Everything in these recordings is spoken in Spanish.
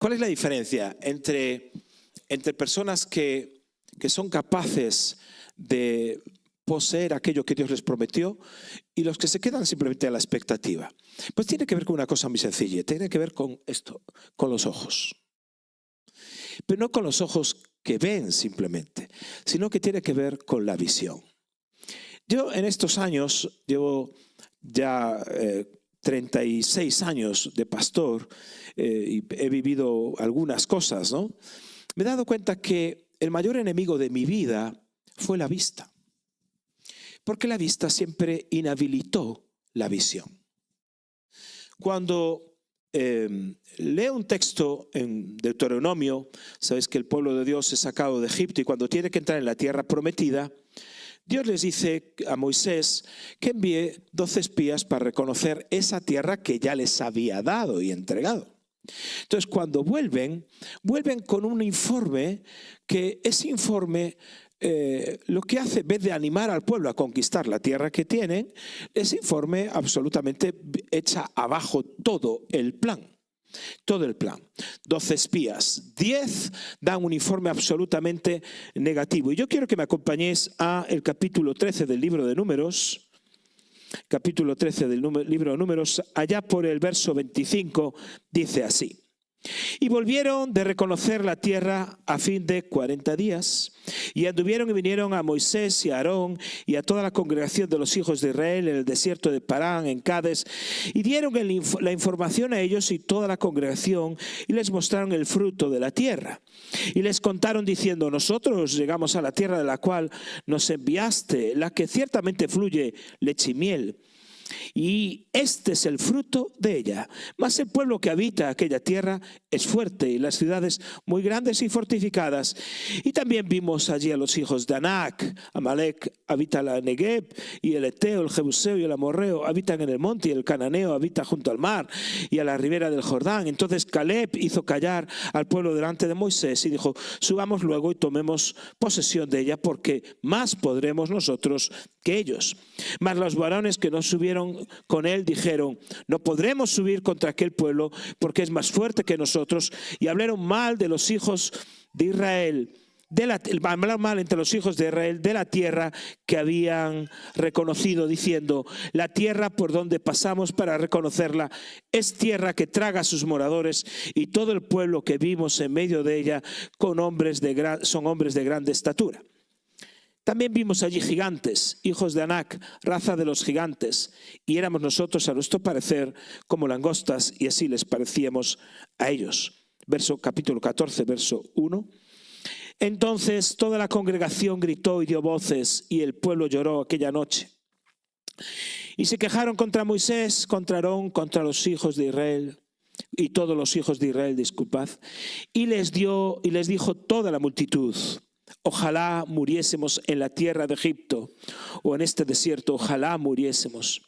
¿Cuál es la diferencia entre personas que son capaces de poseer aquello que Dios les prometió y los que se quedan simplemente a la expectativa? Pues tiene que ver con una cosa muy sencilla, tiene que ver con esto, con los ojos. Pero no con los ojos que ven simplemente, sino que tiene que ver con la visión. Yo en estos años llevo ya 36 años de pastor y he vivido algunas cosas, ¿no? Me he dado cuenta que el mayor enemigo de mi vida fue la vista, porque la vista siempre inhabilitó la visión. Cuando leo un texto en Deuteronomio, sabéis que el pueblo de Dios es sacado de Egipto y cuando tiene que entrar en la tierra prometida, Dios les dice a Moisés que envíe 12 espías para reconocer esa tierra que ya les había dado y entregado. Entonces, cuando vuelven con un informe, que ese informe lo que hace, en vez de animar al pueblo a conquistar la tierra que tienen, ese informe absolutamente echa abajo todo el plan. Todo el plan. 12 espías, 10 dan un informe absolutamente negativo. Y yo quiero que me acompañéis a el capítulo 13 del libro de Números. Capítulo 13 del libro de Números, allá por el verso 25, dice así. Y volvieron de reconocer la tierra a fin de 40 días. Y anduvieron y vinieron a Moisés y a Aarón y a toda la congregación de los hijos de Israel en el desierto de Parán, en Cades, y dieron la información a ellos y toda la congregación y les mostraron el fruto de la tierra. Y les contaron diciendo: nosotros llegamos a la tierra de la cual nos enviaste, la que ciertamente fluye leche y miel. Y este es el fruto de ella. Mas el pueblo que habita aquella tierra es fuerte y las ciudades muy grandes y fortificadas. Y también vimos allí a los hijos de Anac. Amalek habita la Negev, y el Eteo, el Jebuseo y el Amorreo habitan en el monte, y el Cananeo habita junto al mar y a la ribera del Jordán. Entonces Caleb hizo callar al pueblo delante de Moisés y dijo: subamos luego y tomemos posesión de ella, porque más podremos nosotros que ellos. Mas los varones que no subieron con él dijeron: no podremos subir contra aquel pueblo, porque es más fuerte que nosotros. Y hablaron mal de los hijos de Israel, hablaron mal entre los hijos de Israel de la tierra que habían reconocido, diciendo: la tierra por donde pasamos para reconocerla es tierra que traga a sus moradores, y todo el pueblo que vimos en medio de ella son hombres de grande estatura. También vimos allí gigantes, hijos de Anac, raza de los gigantes, y éramos nosotros a nuestro parecer como langostas, y así les parecíamos a ellos. Capítulo 14, verso 1. Entonces toda la congregación gritó y dio voces, y el pueblo lloró aquella noche. Y se quejaron contra Moisés, contra Aarón, contra los hijos de Israel, y todos los hijos de Israel, disculpad, y les dijo toda la multitud: ojalá muriésemos en la tierra de Egipto o en este desierto, ojalá muriésemos.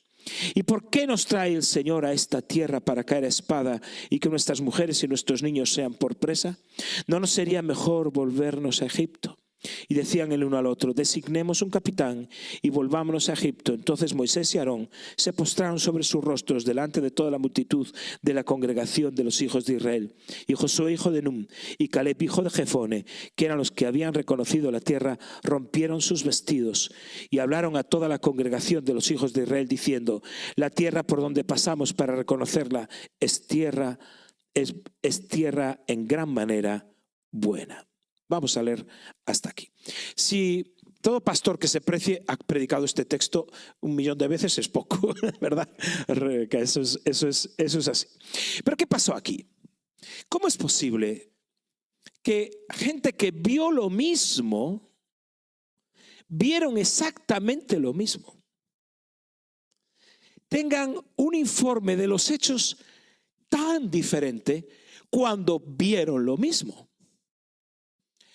¿Y por qué nos trae el Señor a esta tierra para caer a espada y que nuestras mujeres y nuestros niños sean por presa? ¿No nos sería mejor volvernos a Egipto? Y decían el uno al otro: designemos un capitán y volvámonos a Egipto. Entonces Moisés y Aarón se postraron sobre sus rostros delante de toda la multitud de la congregación de los hijos de Israel. Y Josué hijo de Nun y Caleb hijo de Jefone, que eran los que habían reconocido la tierra, rompieron sus vestidos y hablaron a toda la congregación de los hijos de Israel diciendo: la tierra por donde pasamos para reconocerla es tierra en gran manera buena. Vamos a leer hasta aquí. Si todo pastor que se precie ha predicado este texto 1.000.000 de veces, es poco, ¿verdad? Eso es así. Pero ¿qué pasó aquí? ¿Cómo es posible que gente que vio lo mismo, vieron exactamente lo mismo, tengan un informe de los hechos tan diferente cuando vieron lo mismo?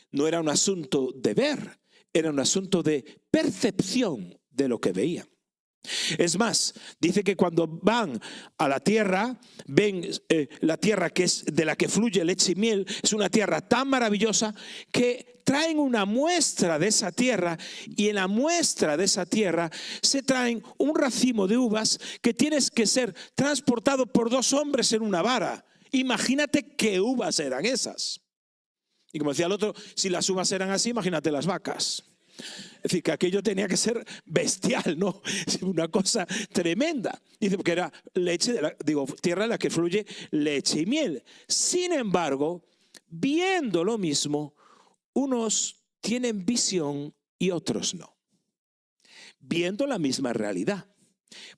No era un asunto de ver, era un asunto de percepción de lo que veían. Es más, dice que cuando van a la tierra, ven la tierra que es de la que fluye leche y miel, es una tierra tan maravillosa que traen una muestra de esa tierra, y en la muestra de esa tierra se traen un racimo de uvas que tienes que ser transportado por 2 hombres en una vara. Imagínate qué uvas eran esas. Y como decía el otro, si las uvas eran así, imagínate las vacas. Es decir, que aquello tenía que ser bestial, ¿no? Una cosa tremenda. Dice, porque era leche, tierra en la que fluye leche y miel. Sin embargo, viendo lo mismo, unos tienen visión y otros no. Viendo la misma realidad.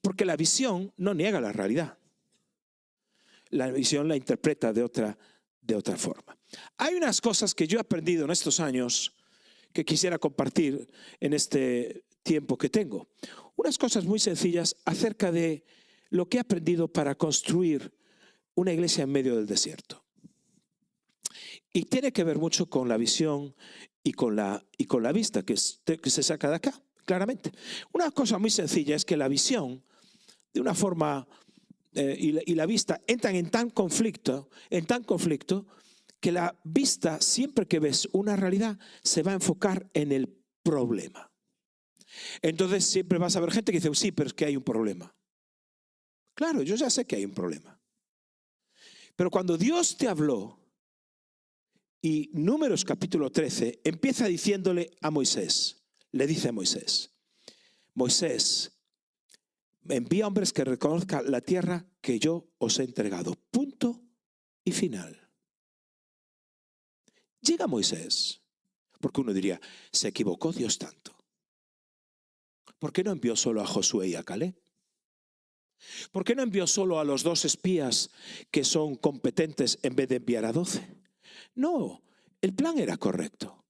Porque la visión no niega la realidad. La visión la interpreta de otra forma. Hay unas cosas que yo he aprendido en estos años que quisiera compartir en este tiempo que tengo. Unas cosas muy sencillas acerca de lo que he aprendido para construir una iglesia en medio del desierto. Y tiene que ver mucho con la visión y con la vista que se saca de acá, claramente. Una cosa muy sencilla es que la visión, de una forma, y la vista entran en tan conflicto, que la vista, siempre que ves una realidad, se va a enfocar en el problema. Entonces siempre vas a ver gente que dice, sí, pero es que hay un problema. Claro, yo ya sé que hay un problema. Pero cuando Dios te habló, y Números capítulo 13, empieza diciéndole a Moisés, le dice a Moisés, Moisés, envía hombres que reconozcan la tierra que yo os he entregado. Punto y final. Llega Moisés, porque uno diría, ¿se equivocó Dios tanto? ¿Por qué no envió solo a Josué y a Caleb? ¿Por qué no envió solo a los 2 espías que son competentes en vez de enviar a 12? No, el plan era correcto.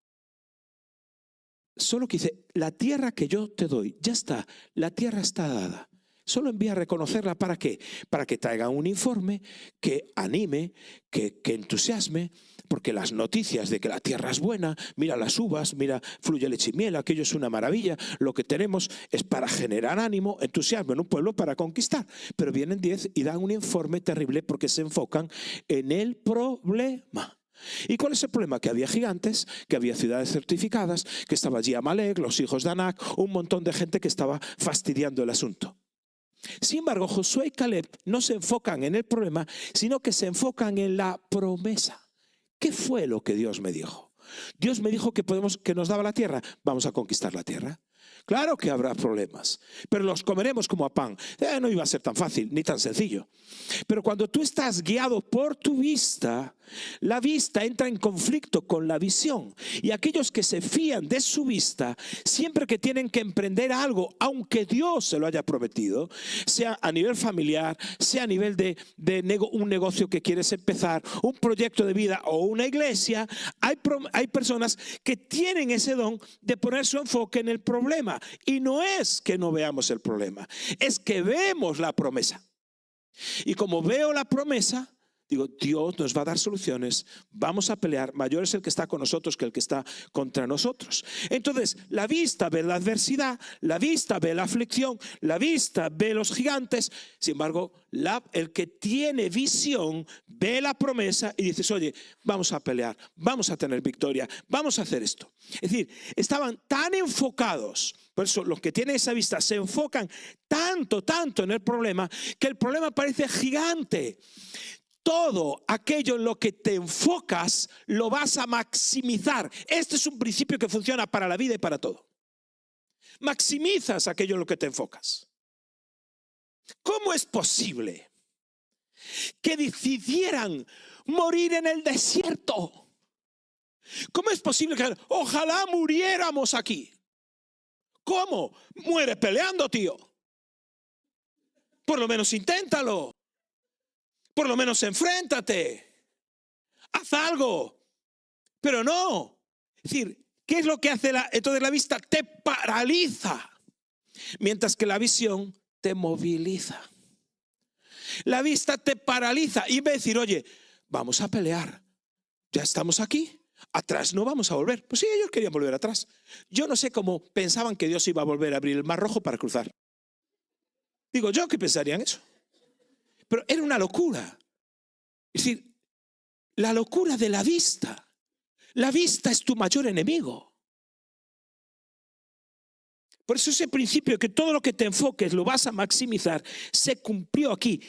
Solo que dice, la tierra que yo te doy, ya está, la tierra está dada. Solo envía a reconocerla, ¿para qué? Para que traiga un informe que anime, que entusiasme, porque las noticias de que la tierra es buena, mira las uvas, mira, fluye leche y miel, aquello es una maravilla, lo que tenemos es para generar ánimo, entusiasmo en un pueblo para conquistar. Pero vienen 10 y dan un informe terrible porque se enfocan en el problema. ¿Y cuál es el problema? Que había gigantes, que había ciudades certificadas, que estaba allí Amalek, los hijos de Anac, un montón de gente que estaba fastidiando el asunto. Sin embargo, Josué y Caleb no se enfocan en el problema, sino que se enfocan en la promesa. ¿Qué fue lo que Dios me dijo? Dios me dijo que nos daba la tierra. Vamos a conquistar la tierra. Claro que habrá problemas, pero los comeremos como a pan. No iba a ser tan fácil ni tan sencillo. Pero cuando tú estás guiado por tu vista, la vista entra en conflicto con la visión. Y aquellos que se fían de su vista, siempre que tienen que emprender algo, aunque Dios se lo haya prometido, sea a nivel familiar, sea a nivel de un negocio que quieres empezar, un proyecto de vida o una iglesia, hay personas que tienen ese don de poner su enfoque en el problema. Y no es que no veamos el problema, es que vemos la promesa. Y como veo la promesa, digo, Dios nos va a dar soluciones, vamos a pelear, mayor es el que está con nosotros que el que está contra nosotros. Entonces, la vista ve la adversidad, la vista ve la aflicción, la vista ve los gigantes. Sin embargo, el que tiene visión ve la promesa y dices, oye, vamos a pelear, vamos a tener victoria, vamos a hacer esto. Es decir, estaban tan enfocados. Por eso los que tienen esa vista se enfocan tanto en el problema, que el problema parece gigante. Todo aquello en lo que te enfocas lo vas a maximizar. Este es un principio que funciona para la vida y para todo. Maximizas aquello en lo que te enfocas. ¿Cómo es posible que decidieran morir en el desierto? ¿Cómo es posible que ojalá muriéramos aquí? ¿Cómo? Muere peleando, tío. Por lo menos inténtalo. Por lo menos enfréntate. Haz algo. Pero no. Es decir, ¿qué es lo que hace entonces la vista? Te paraliza. Mientras que la visión te moviliza. La vista te paraliza. Y en vez de decir, oye, vamos a pelear. Ya estamos aquí. Atrás no vamos a volver. Pues sí, ellos querían volver atrás. Yo no sé cómo pensaban que Dios iba a volver a abrir el Mar Rojo para cruzar. Digo yo, ¿qué pensarían eso? Pero era una locura. Es decir, la locura de la vista. La vista es tu mayor enemigo. Por eso ese principio de que todo lo que te enfoques lo vas a maximizar se cumplió aquí.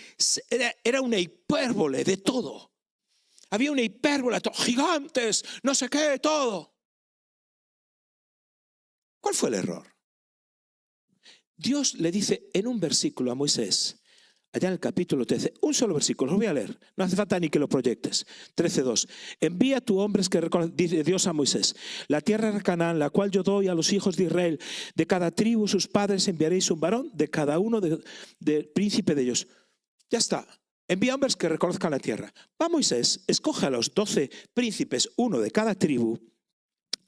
Era una hipérbole de todo. Había una hipérbole, gigantes, no sé qué, todo. ¿Cuál fue el error? Dios le dice en un versículo a Moisés, allá en el capítulo 13, un solo versículo, lo voy a leer, no hace falta ni que lo proyectes. 13:2. Envía a tu hombres que dice Dios a Moisés, la tierra de Canaán, la cual yo doy a los hijos de Israel, de cada tribu sus padres enviaréis un varón, de cada uno del príncipe de ellos. Ya está. Envía hombres que reconozcan la tierra. Va Moisés, escoge a los 12 príncipes, uno de cada tribu,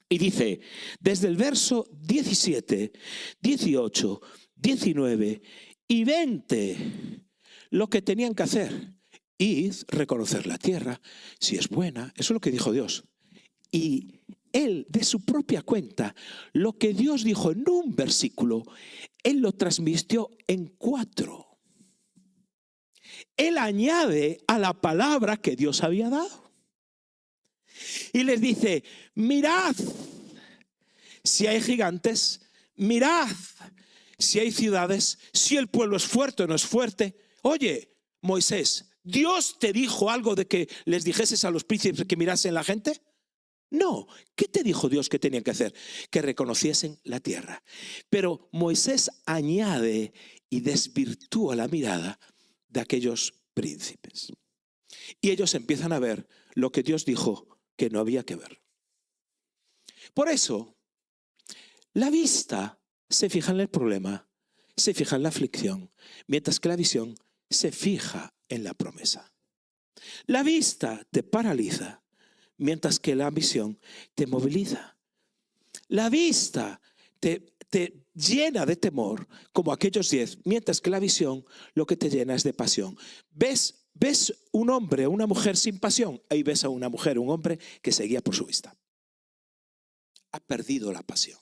y dice, desde el verso 17, 18, 19 y 20, lo que tenían que hacer. Id, reconocer la tierra, si es buena. Eso es lo que dijo Dios. Y él, de su propia cuenta, lo que Dios dijo en un versículo, él lo transmitió en 4. Él añade a la palabra que Dios había dado. Y les dice, mirad si hay gigantes, mirad si hay ciudades, si el pueblo es fuerte o no es fuerte. Oye, Moisés, ¿Dios te dijo algo de que les dijeses a los príncipes que mirasen la gente? No. ¿Qué te dijo Dios que tenían que hacer? Que reconociesen la tierra. Pero Moisés añade y desvirtúa la mirada de aquellos príncipes. Y ellos empiezan a ver lo que Dios dijo que no había que ver. Por eso, la vista se fija en el problema, se fija en la aflicción, mientras que la visión se fija en la promesa. La vista te paraliza, mientras que la visión te moviliza. La vista te llena de temor, como aquellos 10, mientras que la visión lo que te llena es de pasión. ¿Ves un hombre o una mujer sin pasión? Ahí ves a una mujer o un hombre que se guía por su vista. Ha perdido la pasión.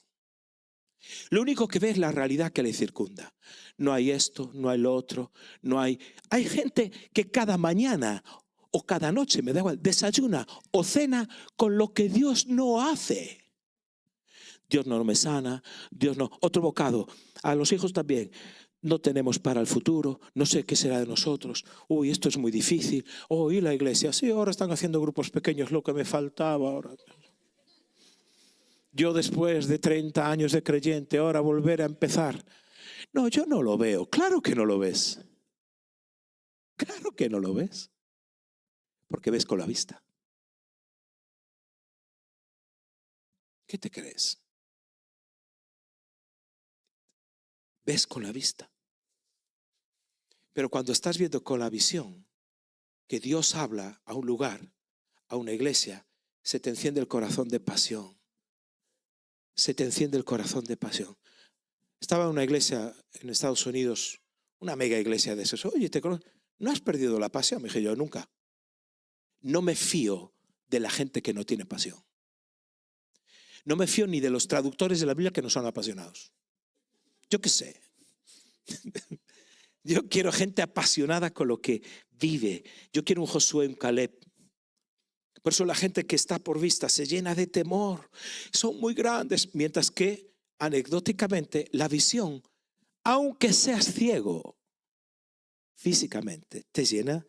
Lo único que ve es la realidad que le circunda. No hay esto, no hay lo otro, no hay... Hay gente que cada mañana o cada noche, me da igual, desayuna o cena con lo que Dios no hace. Dios no me sana, Dios no... Otro bocado, a los hijos también. No tenemos para el futuro, no sé qué será de nosotros. Uy, esto es muy difícil. Oh, y la iglesia, sí, ahora están haciendo grupos pequeños, lo que me faltaba ahora. Yo después de 30 años de creyente, ahora volver a empezar. No, yo no lo veo. Claro que no lo ves. Claro que no lo ves. Porque ves con la vista. ¿Qué te crees? Ves con la vista. Pero cuando estás viendo con la visión, que Dios habla a un lugar, a una iglesia, se te enciende el corazón de pasión. Se te enciende el corazón de pasión. Estaba en una iglesia en Estados Unidos, una mega iglesia de esos. Oye, ¿no has perdido la pasión? Me dije yo, nunca. No me fío de la gente que no tiene pasión. No me fío ni de los traductores de la Biblia que no son apasionados. Yo qué sé. Yo quiero gente apasionada con lo que vive. Yo quiero un Josué, un Caleb. Por eso la gente que está por vista se llena de temor. Son muy grandes. Mientras que, anecdóticamente, la visión, aunque seas ciego físicamente, te llena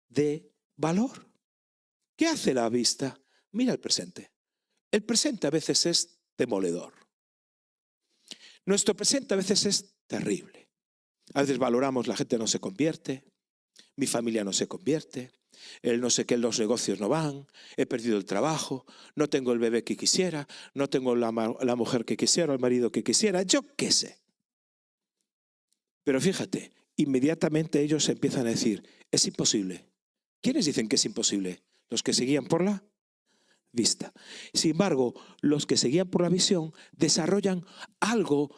de valor. ¿Qué hace la vista? Mira el presente. El presente a veces es demoledor. Nuestro presente a veces es terrible. A veces valoramos, la gente no se convierte, mi familia no se convierte, el no sé qué, los negocios no van, he perdido el trabajo, no tengo el bebé que quisiera, no tengo la mujer que quisiera, el marido que quisiera, yo qué sé. Pero fíjate, inmediatamente ellos empiezan a decir, es imposible. ¿Quiénes dicen que es imposible? Los que se guían por la vista. Sin embargo, los que se guían por la visión desarrollan algo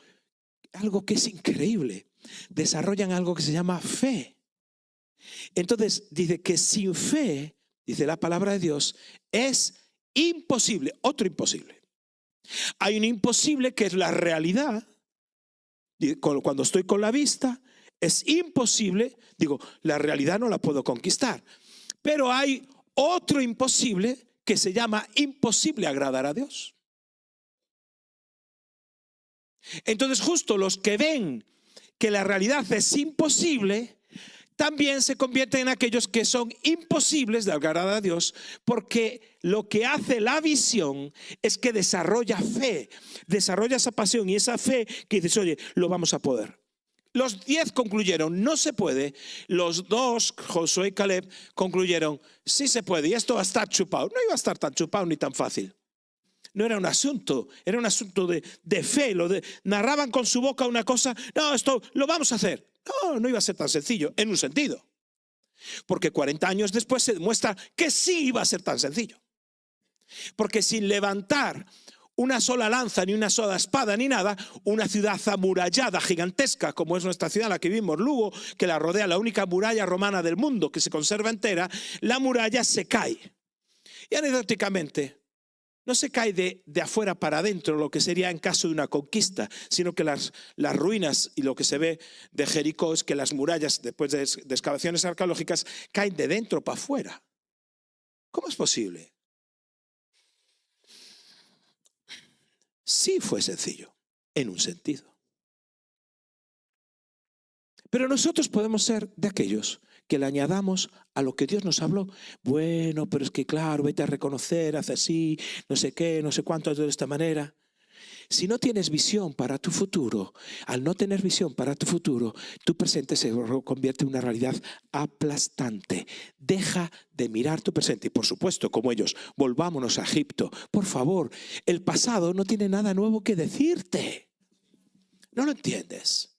que es increíble. Desarrollan algo que se llama fe. Entonces dice que sin fe, dice la palabra de Dios, es imposible. Otro imposible. Hay un imposible que es la realidad. Cuando estoy con la vista, es imposible. Digo, la realidad no la puedo conquistar. Pero hay otro imposible que se llama imposible agradar a Dios. Entonces justo los que ven que la realidad es imposible, también se convierten en aquellos que son imposibles de agradar a Dios, porque lo que hace la visión es que desarrolla fe, desarrolla esa pasión y esa fe que dices, oye, lo vamos a poder. Los 10 concluyeron, no se puede. Los 2, Josué y Caleb, concluyeron, sí se puede. Y esto va a estar chupado. No iba a estar tan chupado ni tan fácil. No era un asunto, era un asunto de fe. Narraban con su boca una cosa, no, esto lo vamos a hacer. No iba a ser tan sencillo, en un sentido. Porque 40 años después se demuestra que sí iba a ser tan sencillo. Porque sin levantar una sola lanza, ni una sola espada, ni nada, una ciudad amurallada, gigantesca, como es nuestra ciudad, la que vivimos, Lugo, que la rodea la única muralla romana del mundo que se conserva entera, la muralla se cae. Y anecdóticamente, no se cae de afuera para adentro, lo que sería en caso de una conquista, sino que las ruinas y lo que se ve de Jericó es que las murallas, después de excavaciones arqueológicas, caen de dentro para afuera. ¿Cómo es posible? Sí fue sencillo, en un sentido. Pero nosotros podemos ser de aquellos que le añadamos a lo que Dios nos habló. Bueno, pero es que claro, vete a reconocer, haz así, no sé qué, no sé cuánto, de esta manera. Si no tienes visión para tu futuro, al no tener visión para tu futuro, tu presente se convierte en una realidad aplastante. Deja de mirar tu presente. Y por supuesto, como ellos, volvámonos a Egipto. Por favor, el pasado no tiene nada nuevo que decirte. ¿No lo entiendes?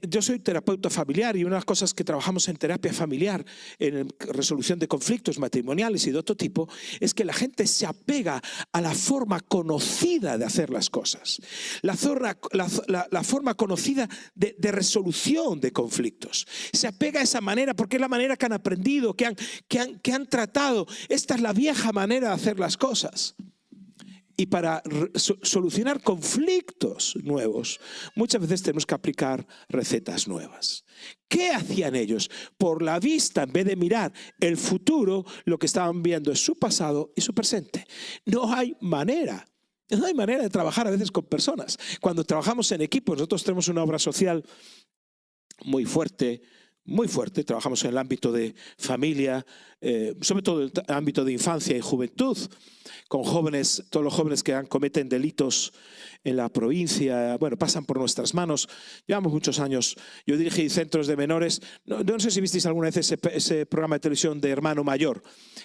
Yo soy terapeuta familiar y una de las cosas que trabajamos en terapia familiar, en resolución de conflictos matrimoniales y de otro tipo, es que la gente se apega a la forma conocida de hacer las cosas, la forma conocida de resolución de conflictos. Se apega a esa manera porque es la manera que han aprendido, que han tratado. Esta es la vieja manera de hacer las cosas. Y para solucionar conflictos nuevos, muchas veces tenemos que aplicar recetas nuevas. ¿Qué hacían ellos? Por la vista, en vez de mirar el futuro, lo que estaban viendo es su pasado y su presente. No hay manera de trabajar a veces con personas. Cuando trabajamos en equipo, nosotros tenemos una obra social muy fuerte, trabajamos en el ámbito de familia, sobre todo en el ámbito de infancia y juventud, con jóvenes, todos los jóvenes que cometen delitos en la provincia, bueno, pasan por nuestras manos. Llevamos muchos años. Yo dirigí centros de menores. No sé si visteis alguna vez ese programa de televisión de Hermano Mayor,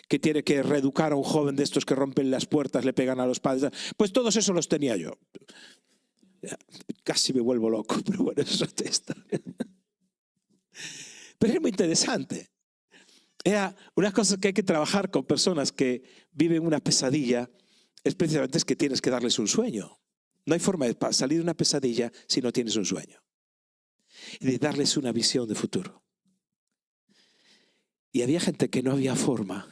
que tiene que reeducar a un joven de estos que rompen las puertas, le pegan a los padres. Pues todos esos los tenía yo. Casi me vuelvo loco, pero bueno, eso es otra historia. Pero es muy interesante. Una cosa que hay que trabajar con personas que viven una pesadilla es precisamente que tienes que darles un sueño. No hay forma de salir de una pesadilla si no tienes un sueño. Y de darles una visión de futuro. Y había gente que no había forma.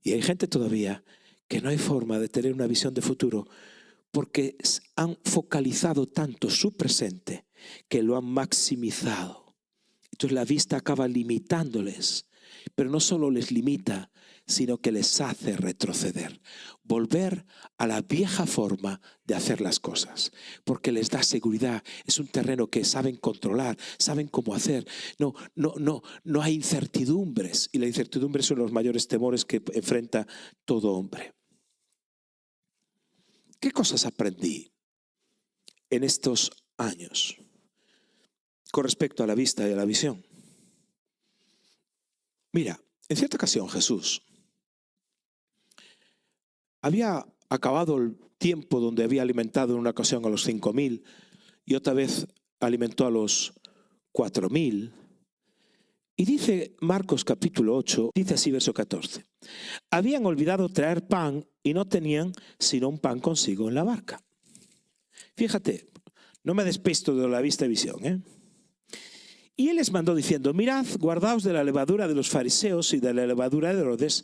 Y hay gente todavía que no hay forma de tener una visión de futuro porque han focalizado tanto su presente que lo han maximizado. Entonces la vista acaba limitándoles, pero no solo les limita, sino que les hace retroceder, volver a la vieja forma de hacer las cosas, porque les da seguridad. Es un terreno que saben controlar, saben cómo hacer. No hay incertidumbres, y la incertidumbre son los mayores temores que enfrenta todo hombre. ¿Qué cosas aprendí en estos años con respecto a la vista y a la visión? Mira, en cierta ocasión Jesús había acabado el tiempo donde había alimentado en una ocasión a los 5.000 y otra vez alimentó a los 4.000. Y dice Marcos capítulo 8, dice así verso 14. Habían olvidado traer pan y no tenían sino un pan consigo en la barca. Fíjate, no me despisto de la vista y visión, ¿eh? Y él les mandó diciendo, mirad, guardaos de la levadura de los fariseos y de la levadura de Herodes.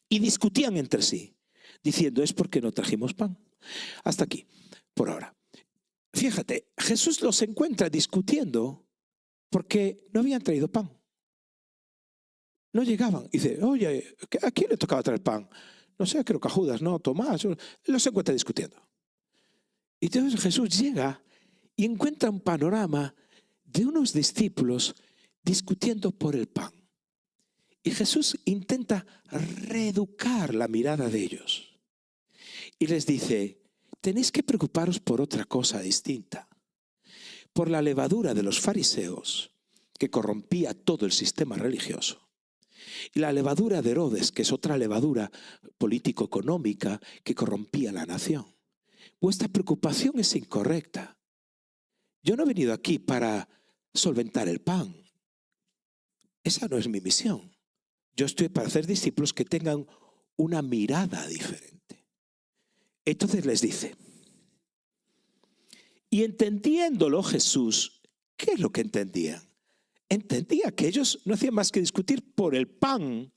Y discutían entre sí, diciendo, es porque no trajimos pan. Hasta aquí, por ahora. Fíjate, Jesús los encuentra discutiendo porque no habían traído pan. No llegaban. Y dice, oye, ¿a quién le tocaba traer pan? No sé, creo que a Judas, no, Tomás. Los encuentra discutiendo. Y entonces Jesús llega y encuentra un panorama de unos discípulos discutiendo por el pan. Y Jesús intenta reeducar la mirada de ellos. Y les dice, tenéis que preocuparos por otra cosa distinta. Por la levadura de los fariseos, que corrompía todo el sistema religioso. Y la levadura de Herodes, que es otra levadura político-económica que corrompía la nación. Vuestra preocupación es incorrecta. Yo no he venido aquí para solventar el pan. Esa no es mi misión. Yo estoy para hacer discípulos que tengan una mirada diferente. Entonces les dice, y entendiéndolo Jesús, ¿qué es lo que entendían? Entendía que ellos no hacían más que discutir por el pan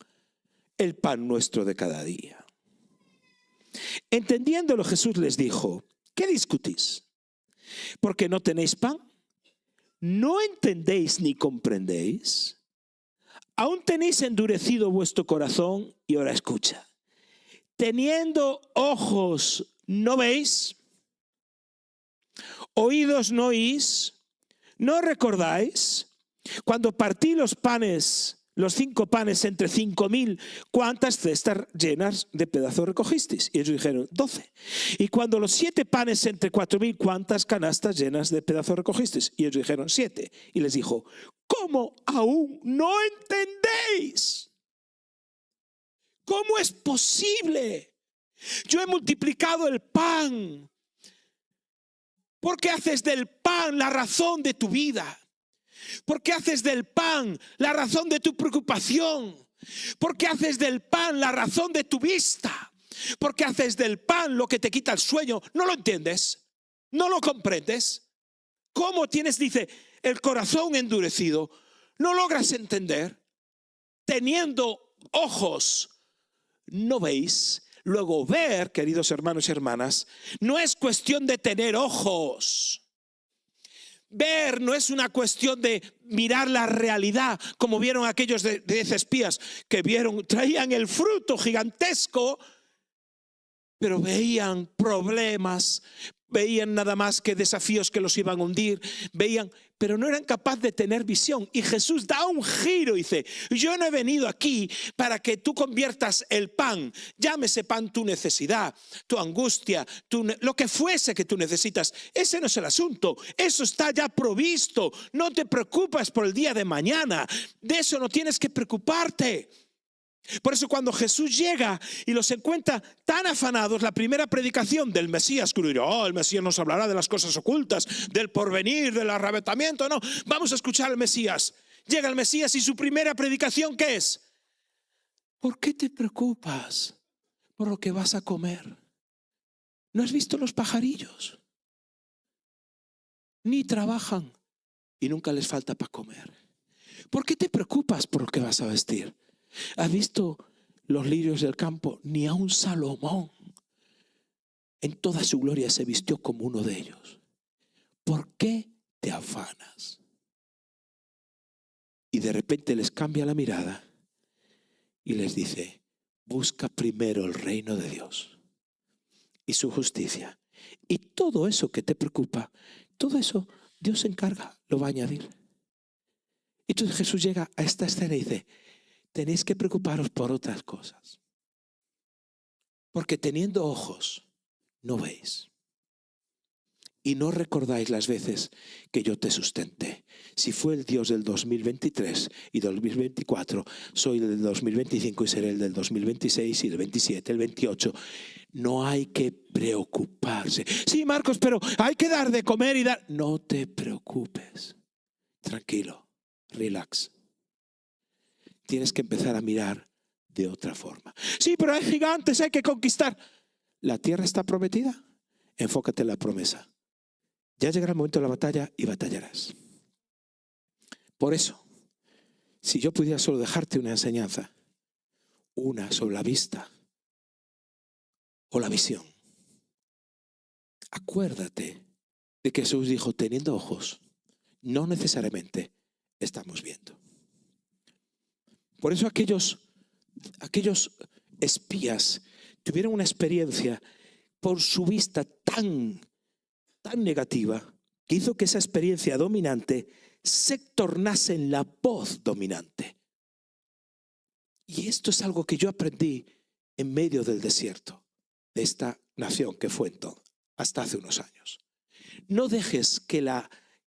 nuestro de cada día. Entendiéndolo Jesús les dijo, ¿qué discutís? ¿Porque no tenéis pan? ¿No entendéis ni comprendéis? ¿Aún tenéis endurecido vuestro corazón? Y ahora escucha. Teniendo ojos, ¿no veis? Oídos, ¿no oís? ¿No recordáis? Cuando partí los panes, los 5 panes entre 5.000, ¿cuántas cestas llenas de pedazos recogisteis? Y ellos dijeron, 12. Y cuando los 7 panes entre 4.000, ¿cuántas canastas llenas de pedazos recogisteis? Y ellos dijeron, 7. Y les dijo, ¿cómo aún no entendéis? ¿Cómo es posible? Yo he multiplicado el pan. ¿Por qué haces del pan la razón de tu vida? ¿Por qué haces del pan la razón de tu preocupación? ¿Por qué haces del pan la razón de tu vista? ¿Por qué haces del pan lo que te quita el sueño? ¿No lo entiendes? ¿No lo comprendes? ¿Cómo tienes, dice, el corazón endurecido? ¿No logras entender? Teniendo ojos, ¿no veis? Luego ver, queridos hermanos y hermanas, no es cuestión de tener ojos. Ver no es una cuestión de mirar la realidad, como vieron aquellos de 10 espías que traían el fruto gigantesco, pero veían problemas, veían nada más que desafíos que los iban a hundir, pero no eran capaces de tener visión. Y Jesús da un giro y dice, yo no he venido aquí para que tú conviertas el pan, llámese pan tu necesidad, tu angustia, lo que fuese que tú necesitas. Ese no es el asunto, eso está ya provisto. No te preocupes por el día de mañana, de eso no tienes que preocuparte. Por eso cuando Jesús llega y los encuentra tan afanados, la primera predicación del Mesías, que uno dirá, el Mesías nos hablará de las cosas ocultas, del porvenir, del arrebatamiento. No, vamos a escuchar al Mesías. Llega el Mesías y su primera predicación, ¿qué es? ¿Por qué te preocupas por lo que vas a comer? ¿No has visto los pajarillos? Ni trabajan y nunca les falta para comer. ¿Por qué te preocupas por lo que vas a vestir? ¿Has visto los lirios del campo? Ni aun Salomón en toda su gloria se vistió como uno de ellos. ¿Por qué te afanas? Y de repente les cambia la mirada y les dice, busca primero el reino de Dios y su justicia. Y todo eso que te preocupa, todo eso Dios se encarga, lo va a añadir. Entonces Jesús llega a esta escena y dice, tenéis que preocuparos por otras cosas. Porque teniendo ojos, no veis. Y no recordáis las veces que yo te sustenté. Si fue el Dios del 2023 y 2024, soy el del 2025 y seré el del 2026 y el 27, el 28. No hay que preocuparse. Sí, Marcos, pero hay que dar de comer y dar. No te preocupes. Tranquilo, relax. Tienes que empezar a mirar de otra forma. Sí, pero hay gigantes, hay que conquistar. ¿La tierra está prometida? Enfócate en la promesa. Ya llegará el momento de la batalla y batallarás. Por eso, si yo pudiera solo dejarte una enseñanza, una sobre la vista o la visión, acuérdate de que Jesús dijo, teniendo ojos, no necesariamente estamos viendo. Por eso aquellos espías tuvieron una experiencia por su vista tan negativa que hizo que esa experiencia dominante se tornase en la voz dominante. Y esto es algo que yo aprendí en medio del desierto de esta nación que fue entonces, hasta hace unos años. No dejes que la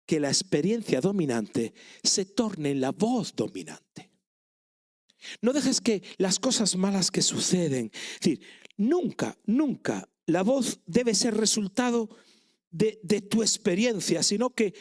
experiencia dominante se torne en la voz dominante. No dejes que las cosas malas que suceden, es decir, nunca la voz debe ser resultado de tu experiencia, sino que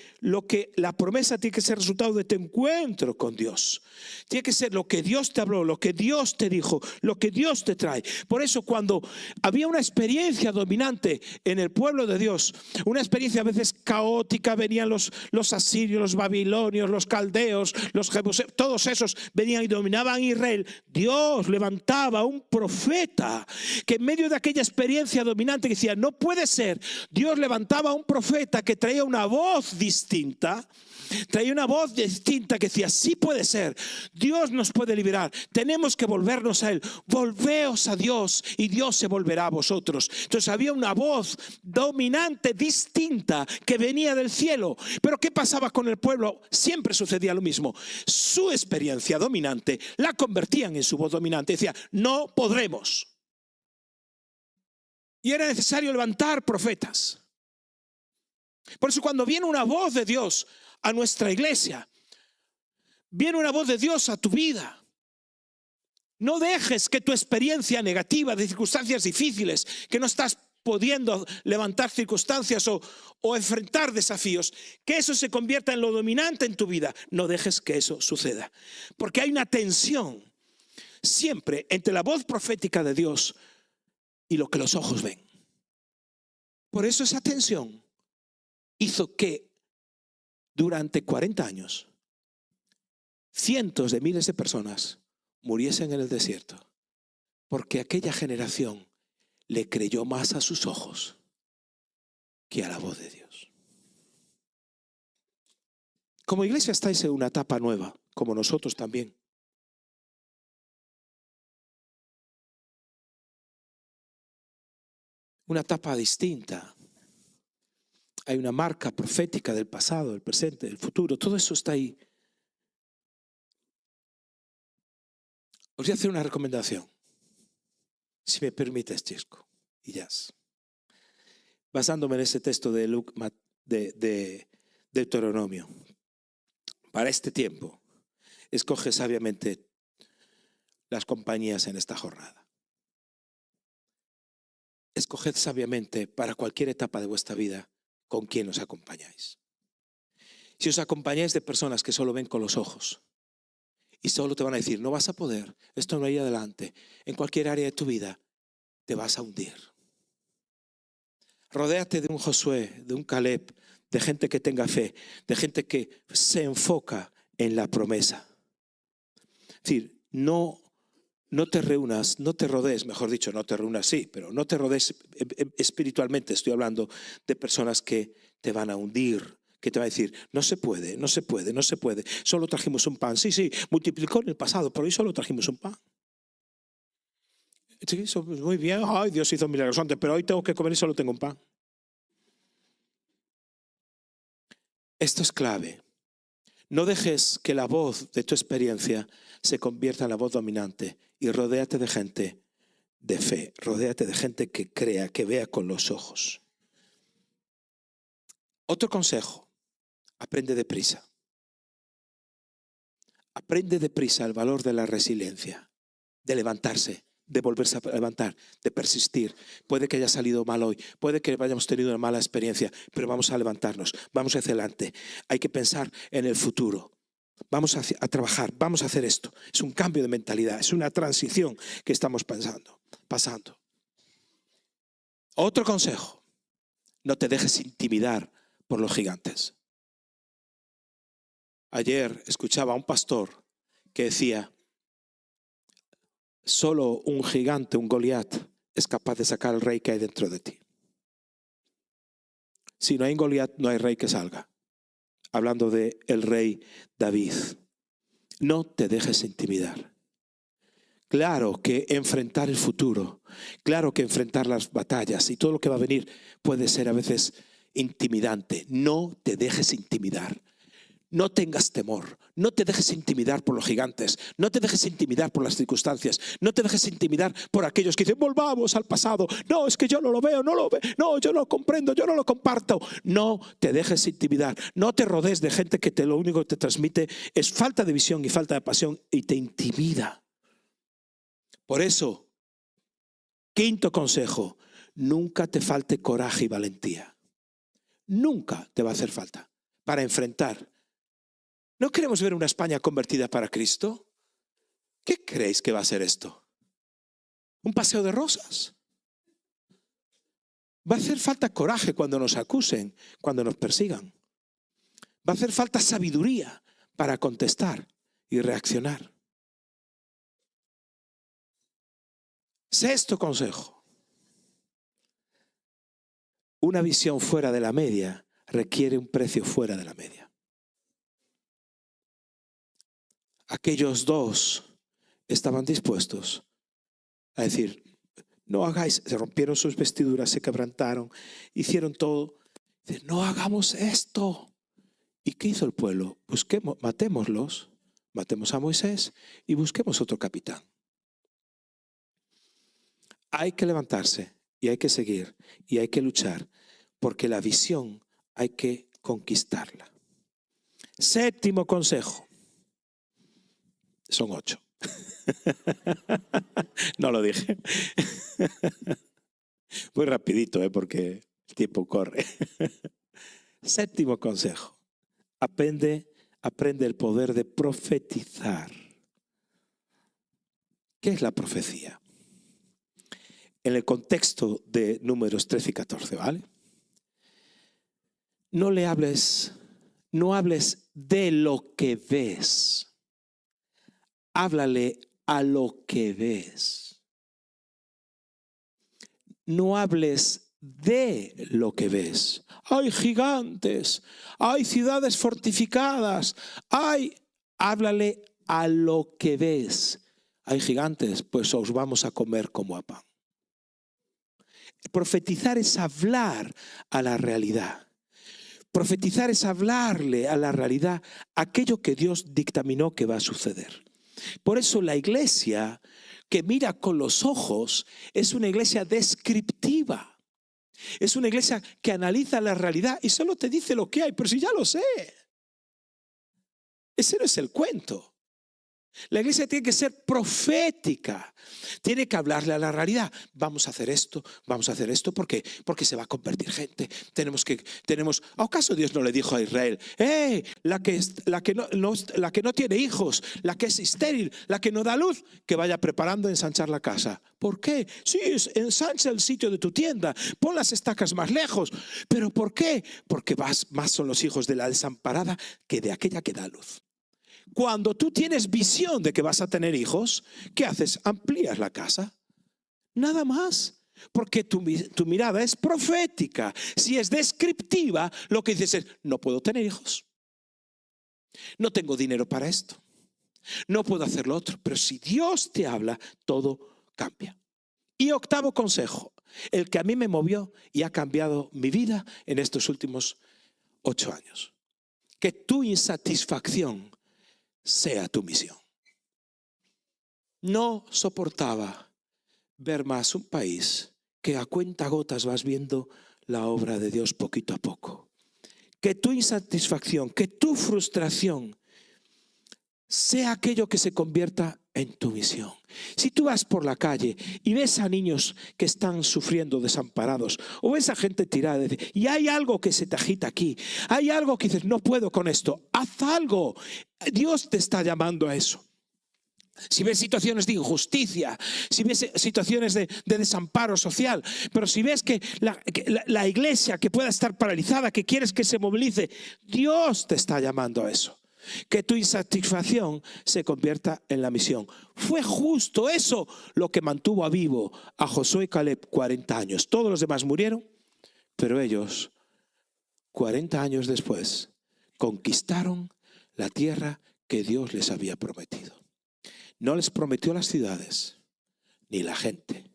la promesa tiene que ser resultado de tu encuentro con Dios. Tiene que ser lo que Dios te habló, lo que Dios te dijo, lo que Dios te trae. Por eso cuando había una experiencia dominante en el pueblo de Dios, una experiencia a veces caótica, venían los asirios, los babilonios, los caldeos, los jebuseos, todos esos venían y dominaban Israel. Dios levantaba un profeta que en medio de aquella experiencia dominante decía, no puede ser. Dios levantaba a un profeta que traía una voz distinta, que decía, sí puede ser, Dios nos puede liberar, tenemos que volvernos a Él, volveos a Dios y Dios se volverá a vosotros. Entonces había una voz dominante, distinta, que venía del cielo. Pero ¿qué pasaba con el pueblo? Siempre sucedía lo mismo. Su experiencia dominante la convertían en su voz dominante. Decía, no podremos. Y era necesario levantar profetas. Por eso cuando viene una voz de Dios a nuestra iglesia, viene una voz de Dios a tu vida, no dejes que tu experiencia negativa de circunstancias difíciles, que no estás pudiendo levantar circunstancias o enfrentar desafíos, que eso se convierta en lo dominante en tu vida. No dejes que eso suceda, porque hay una tensión siempre entre la voz profética de Dios y lo que los ojos ven. Por eso esa tensión hizo que durante 40 años cientos de miles de personas muriesen en el desierto, porque aquella generación le creyó más a sus ojos que a la voz de Dios. Como iglesia estáis en una etapa nueva, como nosotros también. Una etapa distinta. Hay una marca profética del pasado, del presente, del futuro. Todo eso está ahí. Os voy a hacer una recomendación. Si me permites, Chisco y Jazz. Basándome en ese texto de Deuteronomio. Para este tiempo, escoge sabiamente las compañías en esta jornada. Escoged sabiamente para cualquier etapa de vuestra vida con quién os acompañáis. Si os acompañáis de personas que solo ven con los ojos y solo te van a decir, no vas a poder, esto no irá adelante, en cualquier área de tu vida te vas a hundir. Rodéate de un Josué, de un Caleb, de gente que tenga fe, de gente que se enfoca en la promesa. Es decir, no te reúnas, no te rodees, mejor dicho, no te reúnas, sí, pero no te rodees espiritualmente. Estoy hablando de personas que te van a hundir, que te van a decir, no se puede, no se puede, no se puede. Solo trajimos un pan. Sí, multiplicó en el pasado, pero hoy solo trajimos un pan. Sí, muy bien, ay, Dios hizo milagros antes, pero hoy tengo que comer y solo tengo un pan. Esto es clave. No dejes que la voz de tu experiencia se convierta en la voz dominante y rodéate de gente de fe, rodéate de gente que crea, que vea con los ojos. Otro consejo, aprende deprisa. Aprende deprisa el valor de la resiliencia, de levantarse, de volverse a levantar, de persistir. Puede que haya salido mal hoy, puede que hayamos tenido una mala experiencia, pero vamos a levantarnos, vamos hacia adelante. Hay que pensar en el futuro. Vamos a trabajar, vamos a hacer esto. Es un cambio de mentalidad, es una transición que estamos pasando. Otro consejo, no te dejes intimidar por los gigantes. Ayer escuchaba a un pastor que decía, solo un gigante, un Goliat, es capaz de sacar al rey que hay dentro de ti. Si no hay Goliat, no hay rey que salga. Hablando de el rey David. No te dejes intimidar. Claro que enfrentar el futuro, claro que enfrentar las batallas y todo lo que va a venir puede ser a veces intimidante. No te dejes intimidar. No tengas temor, no te dejes intimidar por los gigantes, no te dejes intimidar por las circunstancias, no te dejes intimidar por aquellos que dicen volvamos al pasado. No, es que yo no lo veo, no, yo no lo comprendo, yo no lo comparto. No te dejes intimidar, no te rodees de gente que lo único que te transmite es falta de visión y falta de pasión y te intimida. Por eso, quinto consejo, nunca te falte coraje y valentía. Nunca te va a hacer falta para enfrentar. ¿No queremos ver una España convertida para Cristo? ¿Qué creéis que va a ser esto? ¿Un paseo de rosas? Va a hacer falta coraje cuando nos acusen, cuando nos persigan. Va a hacer falta sabiduría para contestar y reaccionar. Sexto consejo. Una visión fuera de la media requiere un precio fuera de la media. Aquellos dos estaban dispuestos a decir, no hagáis, se rompieron sus vestiduras, se quebrantaron, hicieron todo. Dice, no hagamos esto. ¿Y qué hizo el pueblo? Matémoslos, matemos a Moisés y busquemos otro capitán. Hay que levantarse y hay que seguir y hay que luchar, porque la visión hay que conquistarla. Séptimo consejo. Son 8. No lo dije. Muy rapidito, porque el tiempo corre. Séptimo consejo. Aprende el poder de profetizar. ¿Qué es la profecía? En el contexto de Números 13 y 14, ¿vale? No hables de lo que ves. Háblale a lo que ves. No hables de lo que ves. Hay gigantes, hay ciudades fortificadas, háblale a lo que ves. Hay gigantes, pues os vamos a comer como a pan. Profetizar es hablar a la realidad. Profetizar es hablarle a la realidad aquello que Dios dictaminó que va a suceder. Por eso la iglesia que mira con los ojos es una iglesia descriptiva. Es una iglesia que analiza la realidad y solo te dice lo que hay, pero si ya lo sé. Ese no es el cuento. La iglesia tiene que ser profética, tiene que hablarle a la realidad. Vamos a hacer esto, ¿por qué? Porque se va a convertir gente. ¿Acaso Dios no le dijo a Israel, la que no tiene hijos, la que es estéril, la que no da luz, que vaya preparando a ensanchar la casa? ¿Por qué? Sí, ensancha el sitio de tu tienda, pon las estacas más lejos. ¿Pero por qué? Porque más son los hijos de la desamparada que de aquella que da luz. Cuando tú tienes visión de que vas a tener hijos, ¿qué haces? Amplías la casa. Nada más. Porque tu mirada es profética. Si es descriptiva, lo que dices es, no puedo tener hijos. No tengo dinero para esto. No puedo hacer lo otro. Pero si Dios te habla, todo cambia. Y octavo consejo, el que a mí me movió y ha cambiado mi vida en estos últimos 8 años. Que tu insatisfacción sea tu misión. No soportaba ver más un país que a cuentagotas vas viendo la obra de Dios poquito a poco. Que tu insatisfacción, que tu frustración sea aquello que se convierta en tu misión. Si tú vas por la calle y ves a niños que están sufriendo desamparados, o ves a gente tirada y hay algo que se te agita aquí, hay algo que dices, no puedo con esto, haz algo. Dios te está llamando a eso. Si ves situaciones de injusticia, si ves situaciones de desamparo social, pero si ves que la iglesia que pueda estar paralizada, que quieres que se movilice, Dios te está llamando a eso. Que tu insatisfacción se convierta en la misión. Fue justo eso lo que mantuvo a vivo a Josué y Caleb 40 años. Todos los demás murieron, pero ellos, 40 años después, conquistaron la tierra que Dios les había prometido. No les prometió las ciudades ni la gente,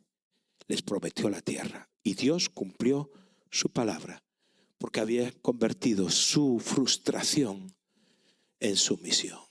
les prometió la tierra. Y Dios cumplió su palabra, porque había convertido su frustración en sumisión.